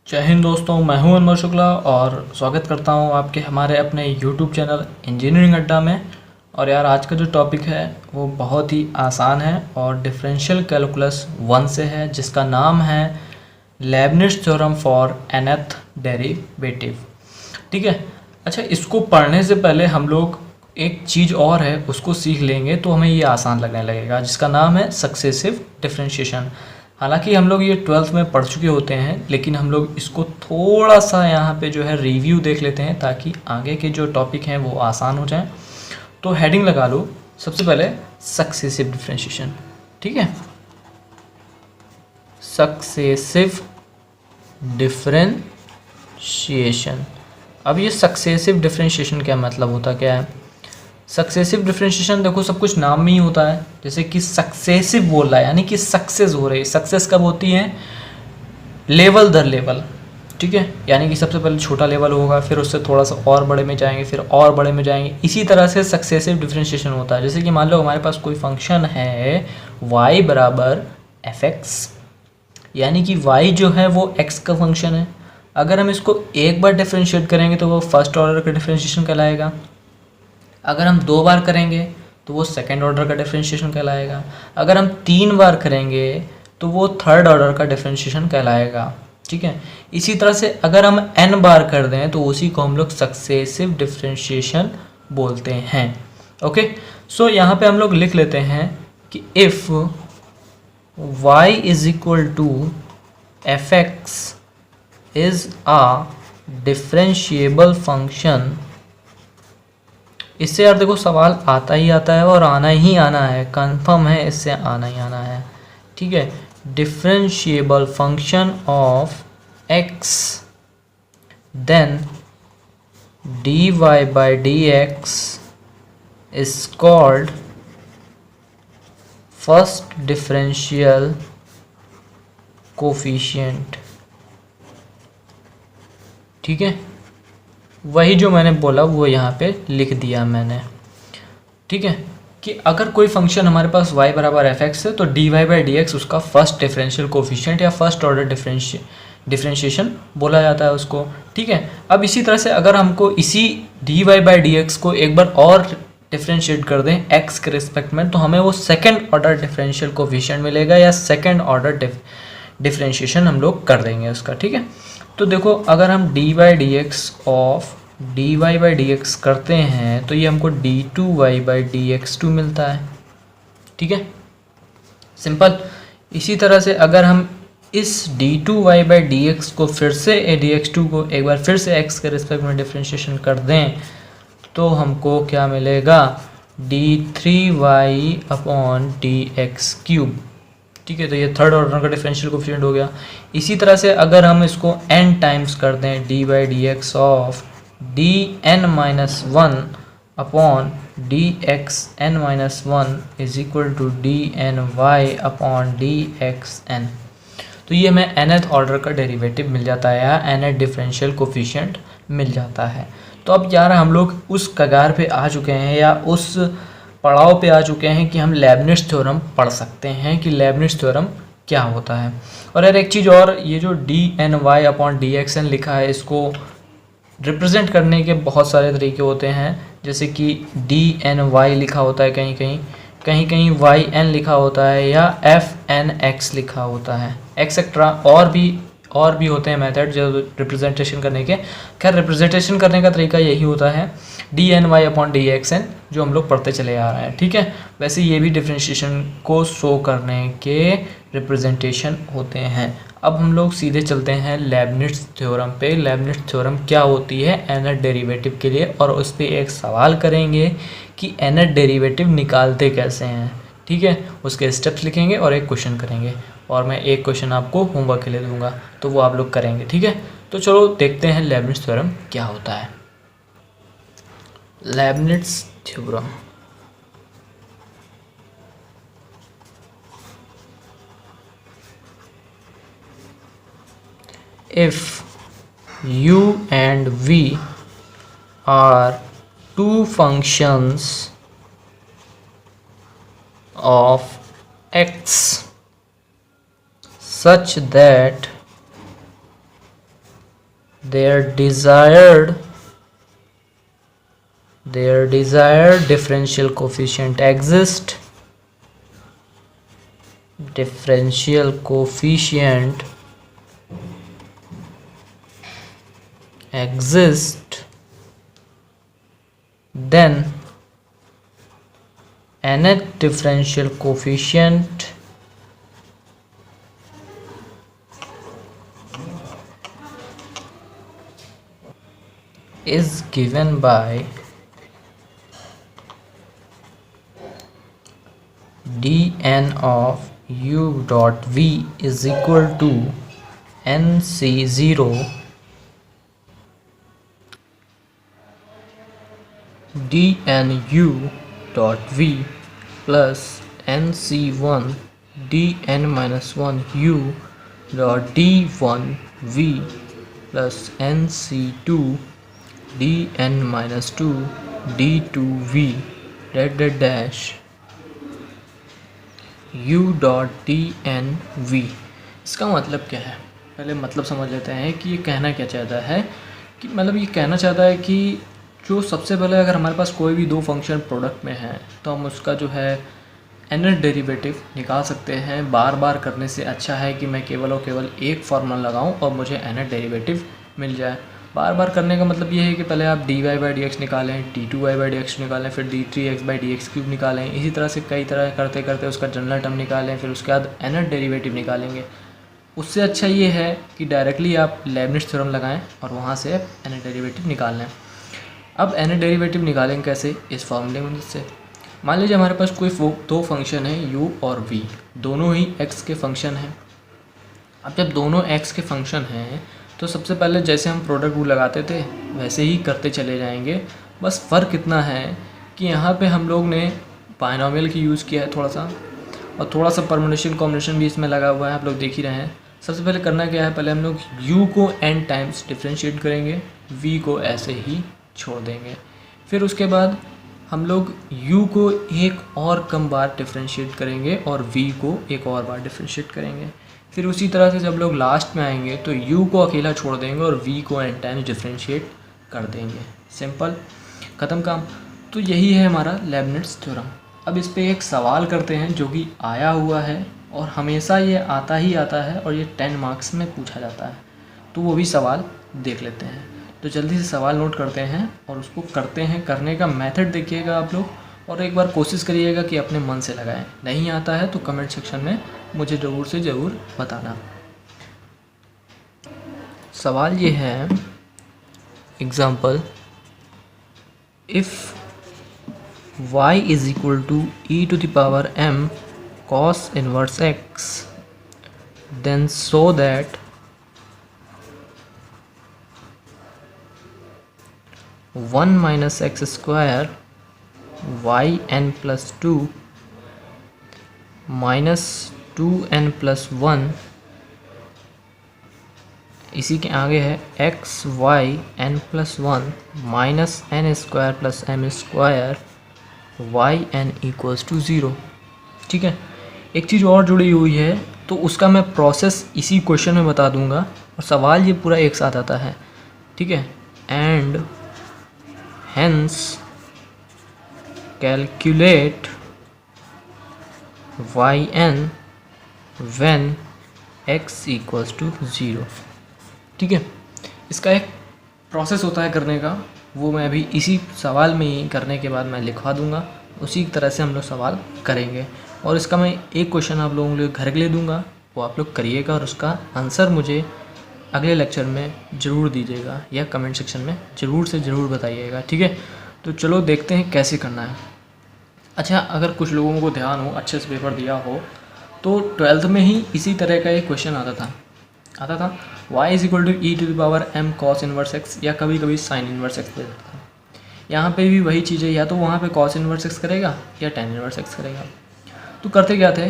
जय हिंद दोस्तों, मैं हूं अनमोल शुक्ला और स्वागत करता हूं आपके हमारे अपने YouTube चैनल इंजीनियरिंग अड्डा में। और यार आज का जो टॉपिक है वो बहुत ही आसान है और डिफरेंशियल कैलकुलस 1 से है, जिसका नाम है लेबनिज़ थ्योरम फॉर nth डेरिवेटिव। ठीक है। अच्छा, इसको पढ़ने से पहले हम लोग एक चीज़ और है उसको सीख लेंगे तो हमें ये आसान लगने लगेगा, जिसका नाम है सक्सेसिव डिफरेंशिएशन। हालांकि हम लोग ये 12th में पढ़ चुके होते हैं, लेकिन हम लोग इसको थोड़ा सा यहाँ पे जो है रिव्यू देख लेते हैं ताकि आगे के जो टॉपिक हैं वो आसान हो जाएं। तो हेडिंग लगा लो सबसे पहले सक्सेसिव डिफरेंशिएशन। ठीक है, सक्सेसिव डिफरेंशिएशन। अब ये सक्सेसिव डिफरेंशिएशन क्या मतलब होता क्या है? सक्सेसिव डिफरेंशिएशन देखो, सब कुछ नाम में ही होता है। जैसे कि सक्सेसिव बोल रहा है यानी कि सक्सेस हो रही है। सक्सेस कब होती है? लेवल दर लेवल। ठीक है, यानी कि सबसे पहले छोटा लेवल होगा, फिर उससे थोड़ा सा और बड़े में जाएंगे, फिर और बड़े में जाएंगे। इसी तरह से सक्सेसिव डिफरेंशिएशन होता है। जैसे कि मान लो हमारे पास कोई फंक्शन है y बराबर fx, यानी कि y जो है वो x का फंक्शन है। अगर हम इसको एक बार डिफरेंशिएट करेंगे तो वो फर्स्ट ऑर्डर का डिफरेंशिएशन कहलाएगा। अगर हम 2 बार करेंगे तो वो सेकेंड ऑर्डर का डिफरेंशिएशन कहलाएगा। अगर हम 3 बार करेंगे तो वो थर्ड ऑर्डर का डिफरेंशिएशन कहलाएगा। ठीक है, इसी तरह से अगर हम n बार कर दें तो उसी को हम लोग सक्सेसिव डिफरेंशिएशन बोलते हैं। ओके, सो यहाँ पे हम लोग लिख लेते हैं कि if y is equal to fx is a differentiable function. इससे यार देखो सवाल आता ही आता है और आना ही आना है, कंफर्म है, इससे आना ही आना है। ठीक है, differentiable function of x, then dy by dx is called first differential coefficient. ठीक है, वही जो मैंने बोला वो यहाँ पे लिख दिया मैंने। ठीक है, कि अगर कोई फंक्शन हमारे पास y बराबर fx है तो dy बाई dx उसका फर्स्ट डिफरेंशियल कोफिशिएंट या फर्स्ट ऑर्डर डिफरेंशिएशन बोला जाता है उसको। ठीक है, अब इसी तरह से अगर हमको इसी dy बाई dx को एक बार और डिफरेंशिएट कर दें x के रिस्पेक्ट में, तो हमें वो सेकेंड ऑर्डर डिफरेंशियल कोफिशिएंट मिलेगा या सेकेंड ऑर्डर डिफरेंशिएशन हम लोग कर देंगे उसका। ठीक है, तो देखो अगर हम dy बाई dx करते हैं तो ये हमको d2y बाई dx2 मिलता है। ठीक है, सिंपल। इसी तरह से अगर हम इस d2y बाई dx को फिर से dx2 को एक बार फिर से x के रिस्पेक्ट में डिफरेंशिएशन कर दें तो हमको क्या मिलेगा? d3y upon dx cube. ठीक है, तो ये थर्ड ऑर्डर का डिफरेंशियल कोफिशिएंट हो गया। इसी तरह से अगर हम इसको n टाइम्स कर दें dy by dx of dn minus 1 upon dxn minus 1 is equal to dny upon dxn, तो ये हमें nth ऑर्डर का डेरिवेटिव मिल जाता है या nth डिफरेंशियल कोफिशिएंट मिल जाता है। तो अब यार हम लोग उस कगार पे आ चुके हैं या उस पड़ाव पे आ चुके हैं कि हम लेबनिज़ थ्योरम पढ़ सकते हैं कि लेबनिज़ थ्योरम क्या होता है। और यार एक चीज़ और, ये जो dny अपॉन dxn लिखा है इसको रिप्रेजेंट करने के बहुत सारे तरीके होते हैं। जैसे कि dny लिखा होता है कहीं कहीं, कहीं कहीं yn लिखा होता है या fnx लिखा होता है, एक्सेट्रा और भी होते हैं मेथड जो रिप्रेजेंटेशन करने के। खैर रिप्रेजेंटेशन करने का तरीका यही होता है dny अपॉन dxn जो हम लोग पढ़ते चले आ रहे हैं। ठीक है, वैसे ये भी डिफरेंशिएशन को शो करने के रिप्रेजेंटेशन होते हैं। अब हम लोग सीधे चलते हैं लेबनिज़ थ्योरम पे। लेबनिज़ थ्योरम क्या होती है nth डेरिवेटिव के लिए, और उस पर एक सवाल करेंगे कि nth डेरिवेटिव निकालते कैसे हैं। ठीक है, उसके स्टेप्स लिखेंगे और एक क्वेश्चन करेंगे, और मैं एक क्वेश्चन आपको होमवर्क के लिए दूंगा तो वो आप लोग करेंगे। ठीक है, तो चलो देखते हैं लेबनिज़ थ्योरम क्या होता है। लेबनिज़ theorem, if u and v are two functions of x such that their desired differential coefficient exist then nth differential coefficient is given by dn of u dot v is equal to nc0 dnu dot v plus nc1 dn minus 1 u dot d1 v plus nc2 dn minus 2 d2 v dash u dot D N V. इसका मतलब क्या है, पहले मतलब समझ लेते हैं कि ये कहना क्या चाहता है। कि मतलब ये कहना चाहता है कि जो सबसे पहले अगर हमारे पास कोई भी दो फंक्शन प्रोडक्ट में है तो हम उसका जो है nth डेरिवेटिव निकाल सकते हैं। बार बार करने से अच्छा है कि मैं केवल और केवल एक फार्मूला लगाऊं और मुझे nth डेरिवेटिव मिल जाए। बार बार करने का मतलब ये है कि पहले आप dy बाई डी एक्स निकालें, d2y बाई डी एक्स निकालें, फिर d3x by D x cube निकालें। इसी तरह से कई तरह करते करते उसका जनरल टर्म निकालें, फिर उसके बाद nth डेरिवेटिव निकालेंगे। उससे अच्छा ये है कि डायरेक्टली आप लेबनिज़ थ्योरम लगाएं और वहाँ से nth डेरिवेटिव निकाल लें। अब nth डेरिवेटिव निकालेंगे कैसे, इस फॉर्मूले में से। मान लीजिए हमारे पास कोई दो फंक्शन है u और v, दोनों ही x के फंक्शन हैं। अब जब दोनों x के फंक्शन हैं तो सबसे पहले जैसे हम प्रोडक्ट रूल लगाते थे वैसे ही करते चले जाएंगे। बस फ़र्क इतना है कि यहाँ पे हम लोग ने बायनॉमियल की यूज़ किया है थोड़ा सा, और थोड़ा सा परम्यूटेशन कॉम्बिनेशन भी इसमें लगा हुआ है, आप लोग देख ही रहे हैं। सबसे पहले करना क्या है, पहले हम लोग u को n टाइम्स डिफ्रेंशिएट करेंगे, v को ऐसे ही छोड़ देंगे। फिर उसके बाद हम लोग u को एक और कम बार डिफ्रेंशिएट करेंगे और v को एक और बार डिफ्रेंशिएट करेंगे। फिर उसी तरह से जब लोग लास्ट में आएंगे तो u को अकेला छोड़ देंगे और v को n टाइम्स डिफ्रेंशिएट कर देंगे। सिंपल, ख़त्म काम। तो यही है हमारा लेबनिज़ थ्योरम। अब इस पे एक सवाल करते हैं जो कि आया हुआ है और हमेशा ये आता ही आता है और ये 10 मार्क्स में पूछा जाता है, तो वो भी सवाल देख लेते हैं। तो जल्दी से सवाल नोट करते हैं और उसको करते हैं। करने का मेथड देखिएगा आप लोग और एक बार कोशिश करिएगा कि अपने मन से लगाएं। नहीं आता है तो कमेंट सेक्शन में मुझे ज़रूर से ज़रूर बताना। सवाल ये है, example, if y is equal to e to the power m cos inverse x then so that 1 minus x square y n plus 2 minus 2n plus 1, इसी के आगे है x y n plus 1 minus n square plus m square y n equals to 0। ठीक है, एक चीज़ और जुड़ी हुई है तो उसका मैं प्रोसेस इसी क्वेश्चन में बता दूंगा और सवाल ये पूरा एक साथ आता है। ठीक है, and hence calculate y n when x equals to 0। ठीक है, इसका एक प्रोसेस होता है करने का, वो मैं अभी इसी सवाल में ही करने के बाद मैं लिखवा दूंगा। उसी तरह से हम लोग सवाल करेंगे और इसका मैं एक क्वेश्चन आप लोगों के लिए घर के लिए दूंगा, वो आप लोग करिएगा और उसका आंसर मुझे अगले लेक्चर में ज़रूर दीजिएगा या कमेंट सेक्शन में ज़रूर से ज़रूर बताइएगा। ठीक है, तो चलो देखते हैं कैसे करना है। अच्छा, अगर कुछ लोगों को ध्यान हो, अच्छे से पेपर दिया हो, तो 12th में ही इसी तरह का एक क्वेश्चन आता था y is equal to e to the power m cos inverse x या कभी कभी साइन इनवर्स x दे देता था। यहाँ पे भी वही चीज़ है, या तो वहाँ पे cos इनवर्स x करेगा या tan इनवर्स x करेगा। तो करते क्या थे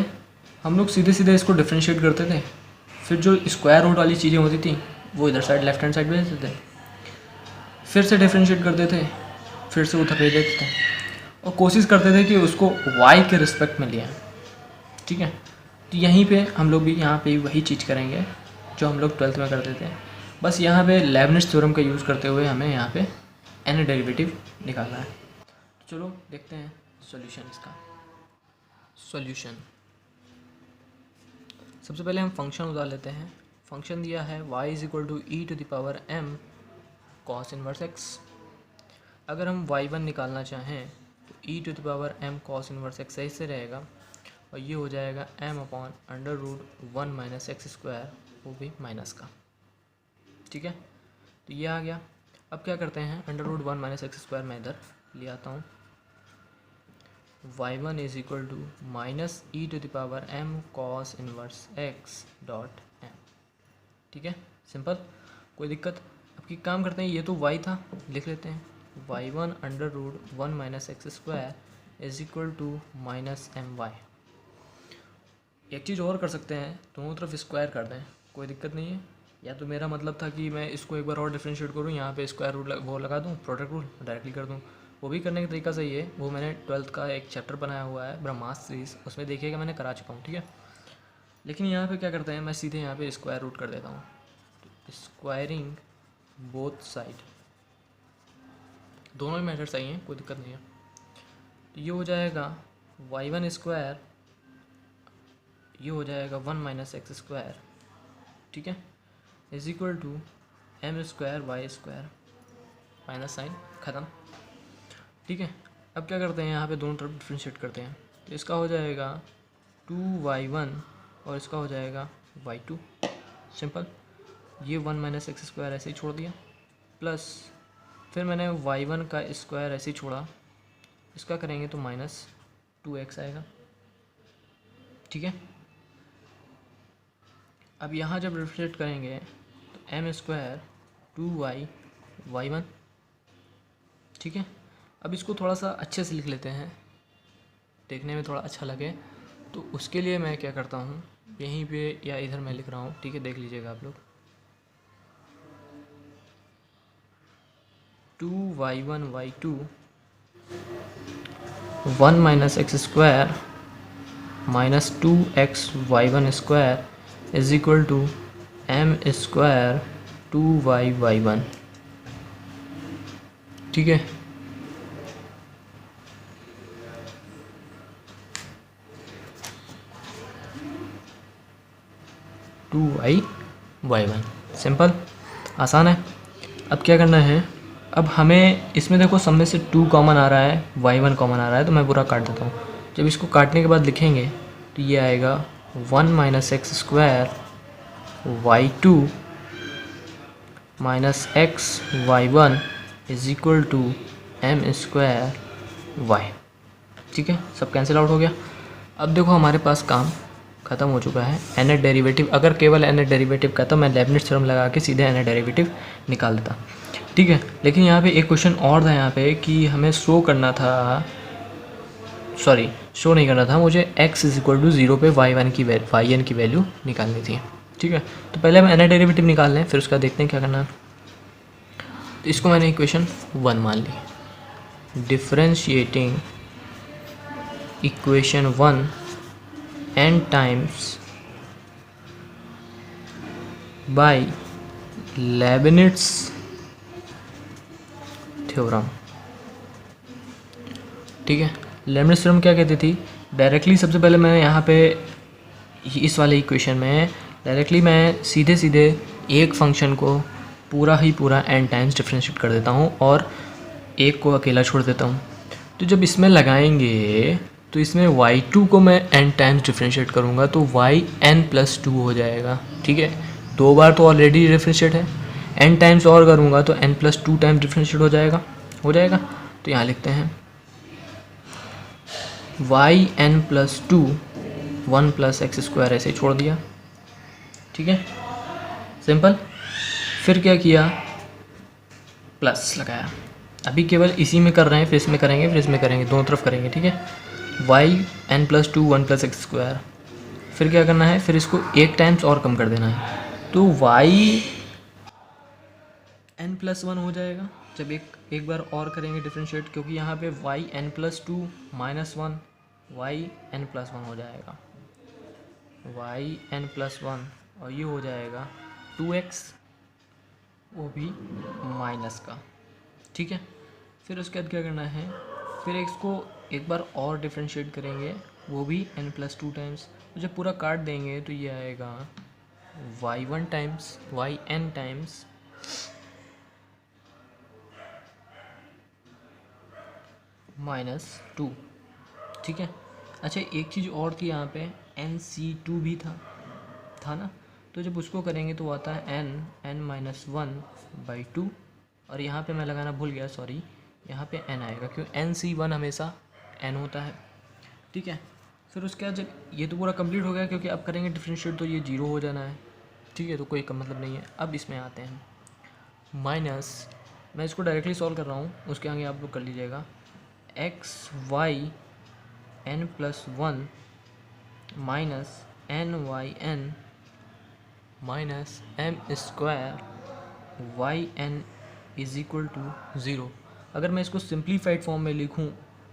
हम लोग, सीधे सीधे इसको डिफ्रेंशिएट करते थे, फिर जो स्क्वायर रूट वाली चीज़ें होती थी वो इधर साइड लेफ्ट हैंड साइड भेज देते थे, फिर से डिफ्रेंशिएट करते थे, फिर से उधर भेज देते थे और कोशिश करते थे कि उसको y के रिस्पेक्ट में लिया। ठीक है, तो यहीं पे हम लोग भी यहाँ पे वही चीज़ करेंगे जो हम लोग 12th में करते थे। बस यहाँ पे लेबनिज़ थ्योरम का यूज़ करते हुए हमें यहाँ पे n डेरिवेटिव निकालना है। तो चलो देखते हैं सॉल्यूशन इसका। सॉल्यूशन, सबसे पहले हम फंक्शन उतार लेते हैं। फंक्शन दिया है y is equal to e to the power m cos inverse x। अगर हम y1 निकालना चाहें तो e to the power m cos inverse x ऐसे रहेगा, और ये हो जाएगा m upon under root 1 minus x square, वो भी माइनस का। ठीक है, तो ये आ गया। अब क्या करते हैं, under root 1 minus x square मैं इधर ले आता हूँ। y1 is equal to minus e to the power m cos inverse x dot m। ठीक है, सिंपल, कोई दिक्कत। अब की काम करते हैं, ये तो y था, लिख लेते हैं y1 under root 1 minus x square is equal to minus my। एक चीज़ और कर सकते हैं, दोनों तरफ स्क्वायर कर दें, कोई दिक्कत नहीं है। या तो मेरा मतलब था कि मैं इसको एक बार और डिफरेंशिएट करूँ, यहाँ पे स्क्वायर रूट वो लगा दूँ, प्रोडक्ट रूल डायरेक्टली कर दूँ। वो भी करने का तरीका सही है, वो मैंने 12th का एक चैप्टर बनाया हुआ है ब्रह्मास्त्र सीरीज, उसमें देखिएगा, मैंने करा चुका हूँ। ठीक है, लेकिन यहाँ पे क्या करते हैं, मैं सीधे यहाँ पे स्क्वायर रूट कर देता हूँ। तो स्क्वायरिंग बोथ साइड, दोनों ही मेथड सही हैं, कोई दिक्कत नहीं है। तो ये हो जाएगा y1 स्क्वायर, ये हो जाएगा 1 माइनस एक्स स्क्वायर, ठीक है, is equal to m square y square, minus sine, ख़त्म। ठीक है, अब क्या करते हैं, यहाँ पे दोनों तरफ डिफ्रेंशिएट करते हैं। तो इसका हो जाएगा 2y1 और इसका हो जाएगा y2, सिंपल। ये 1 माइनस एक्स स्क्वायर ऐसे ही छोड़ दिया, प्लस फिर मैंने y1 का स्क्वायर ऐसे ही छोड़ा, इसका करेंगे तो माइनस 2x आएगा। ठीक है, अब यहाँ जब डिफ्रेंशिएट करेंगे तो m स्क्वायर 2y y1। ठीक है, अब इसको थोड़ा सा अच्छे से लिख लेते हैं, देखने में थोड़ा अच्छा लगे, तो उसके लिए मैं क्या करता हूँ, यहीं पे या इधर मैं लिख रहा हूँ। ठीक है, देख लीजिएगा आप लोग, 2y1 y2 1 minus x square minus 2x y1 square is equal to m square 2y y1। ठीक है, two y y one, simple, आसान है। अब क्या करना है, अब हमें इसमें देखो सब में से 2 कॉमन आ रहा है, y1 कॉमन आ रहा है, तो मैं पूरा काट देता हूँ। जब इसको काटने के बाद लिखेंगे तो ये आएगा 1 minus x square y2 minus x y1 is equal to m square y। ठीक है, सब कैंसिल आउट हो गया। अब देखो हमारे पास काम ख़त्म हो चुका है। nth डेरिवेटिव, अगर केवल nth डेरिवेटिव का तो मैं लेबनिज़ थ्योरम लगा के सीधे nth डेरिवेटिव निकाल देता। ठीक है, लेकिन यहाँ पे एक क्वेश्चन और था यहाँ पे कि हमें शो करना था, सॉरी शो नहीं करना था, मुझे x इज इक्वल टू 0 पे y1 की yn की वैल्यू निकालनी थी। ठीक है, तो पहले हम nth डेरिवेटिव निकाल लें, फिर उसका देखते हैं क्या करना है। तो इसको मैंने इक्वेशन 1 मान ली। Differentiating equation 1 n times by Leibniz थ्योरम। ठीक है, लेबनिज़ थ्योरम क्या कहती थी, डायरेक्टली सबसे पहले मैं यहाँ पे इस वाले इक्वेशन में डायरेक्टली मैं सीधे सीधे एक फंक्शन को पूरा ही पूरा n टाइम्स डिफरेंशिएट कर देता हूँ और एक को अकेला छोड़ देता हूँ। तो जब इसमें लगाएंगे तो इसमें y2 को मैं n टाइम्स डिफरेंशिएट करूँगा तो yn+2 हो जाएगा। ठीक है, 2 बार तो ऑलरेडी डिफरेंशिएट है, n टाइम्स और करूँगा तो n+2 टाइम्स डिफरेंशिएट हो जाएगा। तो यहाँ लिखते हैं yn+2 1 प्लस एक्स स्क्वायर ऐसे छोड़ दिया। ठीक है, सिंपल। फिर क्या किया, प्लस लगाया। अभी केवल इसी में कर रहे हैं, फिर इसमें करेंगे, फिर इसमें करेंगे, दोनों तरफ करेंगे। ठीक है, yn+2 1 प्लस एक्स स्क्वायर। फिर क्या करना है, फिर इसको एक टाइम्स और कम कर देना है, तो yn+1 हो जाएगा। जब एक बार और करेंगे डिफरेंशिएट, क्योंकि यहाँ पे yn+2 -1 yn+1 हो जाएगा, yn+1 और ये हो जाएगा 2x वो भी माइनस का, ठीक है। फिर उसके बाद क्या करना है, फिर इसको एक बार और डिफ्रेंशिएट करेंगे, वो भी n+2 टाइम्स। तो जब पूरा काट देंगे तो ये आएगा y1 टाइम्स yn टाइम्स -2, ठीक है। अच्छा, एक चीज़ और थी यहाँ पे, nc2 भी था ना, तो जब उसको करेंगे तो आता है n-1/2, और यहाँ पे मैं लगाना भूल गया, सॉरी, यहाँ पे n आएगा क्योंकि nc1 हमेशा n होता है, ठीक है। फिर उसके बाद जब ये तो पूरा कंप्लीट हो गया, क्योंकि अब करेंगे डिफरेंशिएट तो ये 0 हो जाना है, ठीक है, तो कोई मतलब नहीं है। अब इसमें आते हैं माइनस, मैं इसको डायरेक्टली सॉल्व कर रहा हूँ, उसके आगे आप लोग कर लीजिएगा, xy n+1 minus nyn minus m² yn is equal to 0। अगर मैं इसको सिंप्लीफाइड फॉर्म में लिखूं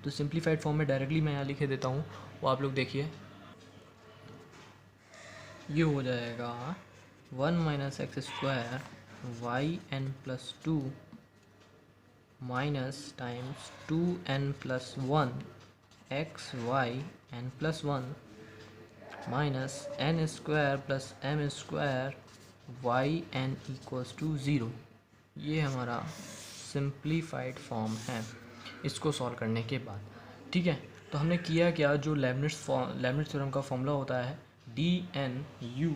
तो सिंप्लीफाइड फॉर्म में डायरेक्टली मैं यहाँ लिखे देता हूँ, वो आप लोग देखिए, ये हो जाएगा 1 - x² yn+2 minus times 2n+1 xy n+1 minus n² plus m² yn equals to 0। ये हमारा सिंप्लीफाइड फॉर्म है इसको सॉल्व करने के बाद, ठीक है। तो हमने किया क्या, जो लेबनिज़ थ्योरम का फॉर्मूला होता है dnu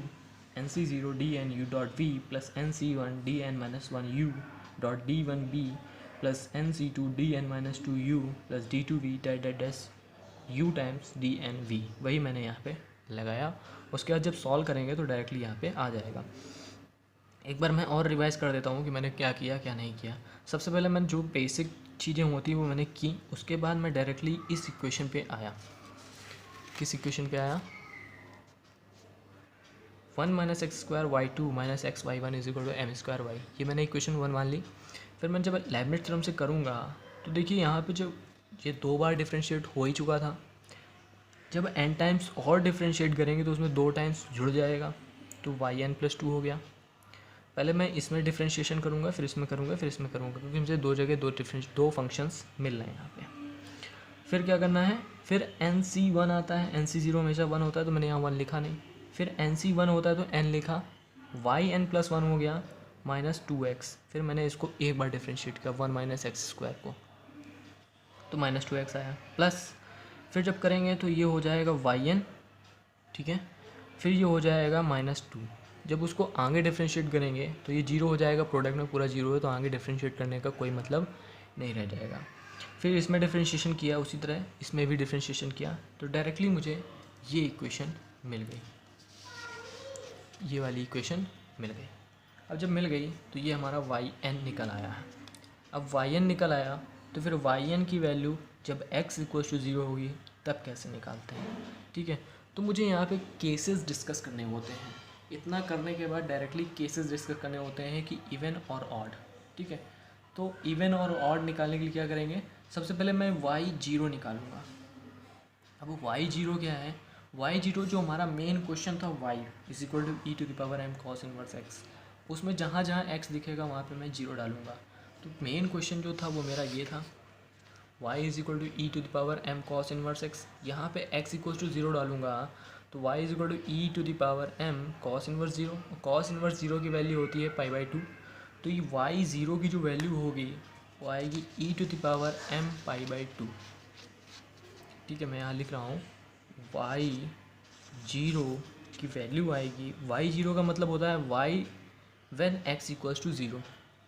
nc0 dnu dot v plus nc1 dn-1u dot d1b plus nc2 dn-2u plus d2v dash u times dnv, वही मैंने यहाँ पे लगाया। उसके बाद जब सॉल्व करेंगे तो डायरेक्टली यहाँ पे आ जाएगा। एक बार मैं और रिवाइज़ कर देता हूँ कि मैंने क्या किया क्या नहीं किया। सबसे पहले मैंने जो बेसिक चीज़ें होती हैं वो मैंने की, उसके बाद मैं डायरेक्टली इस इक्वेशन पे आया। किस इक्वेशन पे आया, 1 - x² y2 minus xy1 is equal to m²y, ये मैंने इक्वेशन 1 मान ली। फिर मैं जब लेबनिज़ थ्योरम से करूँगा तो देखिए यहाँ पे जो ये 2 बार डिफ्रेंशिएट हो ही चुका था, जब n टाइम्स और डिफ्रेंशिएट करेंगे तो उसमें 2 टाइम्स जुड़ जाएगा, तो yn+2 हो गया। पहले मैं इसमें डिफ्रेंशिएशन करूँगा, फिर इसमें करूँगा, फिर इसमें करूँगा, क्योंकि मुझे दो जगह दो फंक्शंस मिल रहे हैं यहाँ पे। फिर क्या करना है, फिर nc1 आता है, nc0 हमेशा 1 होता है तो मैंने यहाँ 1 लिखा नहीं, फिर nc1 होता है तो n लिखा, yn+1 हो गया -2x, फिर मैंने इसको एक बार डिफ्रेंशिएट किया 1 - x² को, तो -2x आया, प्लस फिर जब करेंगे तो ये हो जाएगा yn, ठीक है, फिर ये हो जाएगा -2। जब उसको आगे डिफ्रेंशिएट करेंगे तो ये 0 हो जाएगा, प्रोडक्ट में पूरा 0 है तो आगे डिफ्रेंशिएट करने का कोई मतलब नहीं रह जाएगा। फिर इसमें डिफ्रेंशिएशन किया, उसी तरह इसमें भी डिफ्रेंशिएशन किया, तो डायरेक्टली मुझे ये इक्वेशन मिल गई, ये वाली इक्वेशन मिल गई। अब जब मिल गई तो ये हमारा yn निकल आया है। अब yn निकल आया तो फिर yn की वैल्यू जब x = 0 होगी तब कैसे निकालते हैं, ठीक है। तो मुझे यहाँ पे केसेस डिस्कस करने होते हैं, इतना करने के बाद डायरेक्टली केसेस डिस्कस करने होते हैं कि इवन और ऑड, ठीक है। तो इवन और ऑड निकालने के लिए क्या करेंगे, सबसे पहले मैं y0 निकालूंगा। अब y0 क्या है, y0 जो हमारा मेन क्वेश्चन था y = e⁻m cos 1x, उसमें जहाँ जहाँ x दिखेगा वहाँ पे मैं 0 डालूंगा। तो मेन क्वेश्चन जो था वो मेरा ये था, y = e⁻m cos 1x, यहाँ पे x = 0 डालूंगा तो y = e⁻m cos 1 cos 1 की वैल्यू होती है π/2, तो ये y0 की जो वैल्यू होगी वो आएगी e⁻m π/2, ठीक है। मैं यहाँ लिख रहा हूँ y0 की वैल्यू आएगी, y0 का मतलब होता है y when x = 0,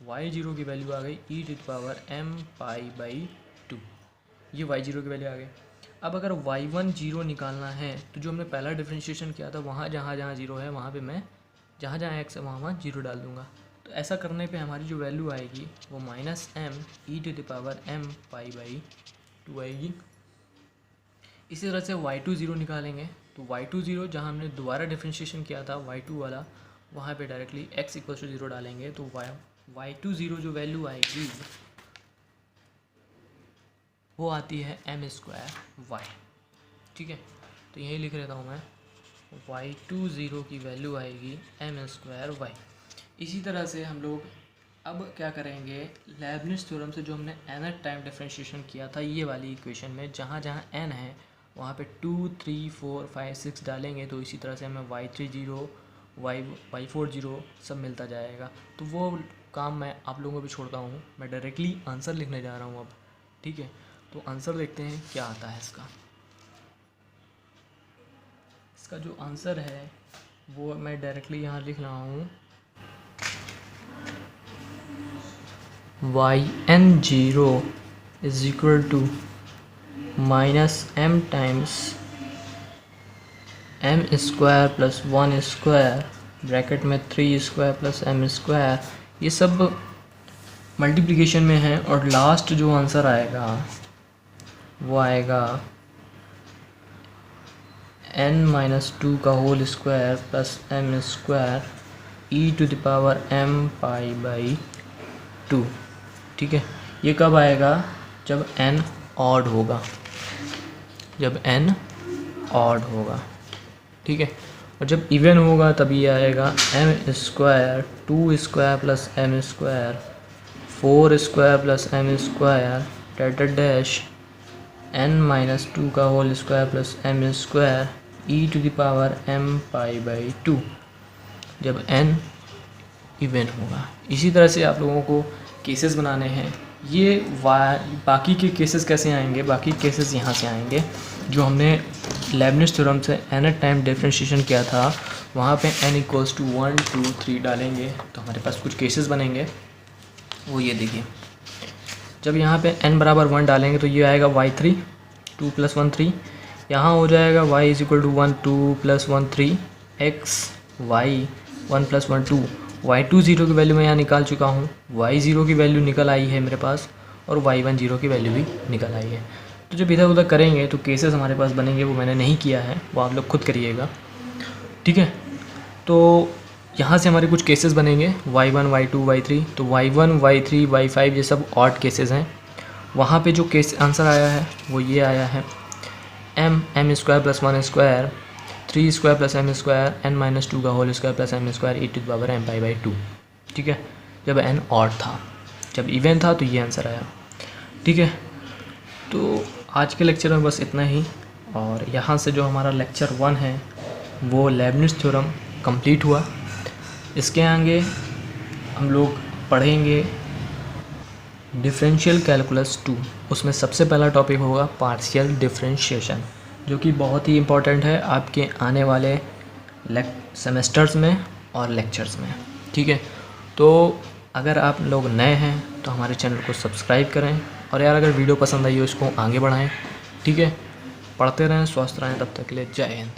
y0 की वैल्यू आ गई e⁻m π/2, ये y0 की वैल्यू आ गई। अब अगर y1 0 निकालना है तो जो हमने पहला डिफ्रेंशिएशन किया था वहाँ जहाँ 0 है वहाँ पे मैं जहाँ x है वहाँ 0 डाल दूँगा। तो ऐसा करने पे हमारी जो वैल्यू आएगी वो -m e⁻m π/2 आएगी। इसी तरह से y2 0 निकालेंगे तो y2 0 जहाँ हमने दोबारा डिफ्रेंशिएशन किया था y2 वाला, वहाँ पे डायरेक्टली x = 0 डालेंगे तो y2 0 जो वैल्यू आएगी वो आती है m²y, ठीक है। तो यही लिख लेता हूँ मैं, y2 0 की वैल्यू आएगी m²y। इसी तरह से हम लोग अब क्या करेंगे, लेबनिज़ थ्योरम से जो हमने nth टाइम डिफरेंशिएशन किया था ये वाली इक्वेशन में, जहाँ जहाँ n है वहाँ पे 2, 3, 4, 5, 6 डालेंगे तो इसी तरह से हमें y30, y40 सब मिलता जाएगा। तो वो काम मैं आप लोगों को भी छोड़ता हूँ, मैं डायरेक्टली आंसर लिखने जा रहा हूँ अब। ठीक है, तो आंसर देखते हैं क्या आता है इसका। इसका जो आंसर है वो मैं डायरेक्टली यहाँ लिख रहा हूँ, yn0 is equal to minus m times m square plus 1 square bracket में 3 स्क्वायर प्लस m स्क्वायर, ये सब मल्टीप्लिकेशन में है। और लास्ट जो आंसर आएगा वो आएगा n-2 का whole square plus m square e⁻m⁴/2। ठीक है, ये कब आएगा, जब n ऑड होगा, जब n ऑड होगा। ठीक है, और जब इवन होगा तब ये आएगा m square 2 square plus m square 4 square plus m square dash n-2 का whole square plus m square e⁻m⁴/2 जब n इवन होगा। इसी तरह से आप लोगों को केसेस बनाने हैं। ये बाकी के केसेस कैसे आएंगे, बाकी केसेस यहाँ से आएंगे जो हमने लेबनिज़ थ्योरम से nth टाइम डिफरेंशिएशन किया था, वहाँ पे n = 1, 2, 3 डालेंगे तो हमारे पास कुछ केसेस बनेंगे। वो ये देखिए, जब यहाँ पे n बराबर 1 डालेंगे तो ये आएगा y3 2 + 1 3, यहाँ हो जाएगा y = 1 2 + 1 3 x y 1 + 1 2, y2 0 की वैल्यू मैं यहाँ निकाल चुका हूँ, y0 की वैल्यू निकल आई है मेरे पास और y1 0 की वैल्यू भी निकल आई है। तो जब इधर उधर करेंगे तो केसेस हमारे पास बनेंगे, वो मैंने नहीं किया है, वो आप लोग खुद करिएगा। ठीक है, तो यहाँ से हमारे कुछ केसेस बनेंगे y1 y2 y3, तो y1 y3 y5 ये सब ऑड केसेस हैं। वहाँ पे जो केस आंसर आया है वो ये आया है m² + 1 square 3 square plus m square n-2 का whole square plus m square e⁻m⁴/2। ठीक है, जब n ऑड था, जब इवन था तो ये आंसर आया। ठीक है, तो आज के लेक्चर में बस इतना ही, और यहाँ से जो हमारा लेक्चर 1 है वो लेबनिज़ थ्योरम कंप्लीट हुआ। इसके आगे हम लोग पढ़ेंगे डिफरेंशियल कैलकुलस 2, उसमें सबसे पहला टॉपिक होगा पार्शियल डिफरेंशिएशन, जो कि बहुत ही इम्पोर्टेंट है आपके आने वाले सेमेस्टर्स में और लेक्चर्स में। ठीक है, तो अगर आप लोग नए हैं तो हमारे चैनल को सब्सक्राइब करें, और यार अगर वीडियो पसंद आई हो इसको आगे बढ़ाएं। ठीक है, पढ़ते रहें, स्वस्थ रहें, तब तक के लिए जय हिंद।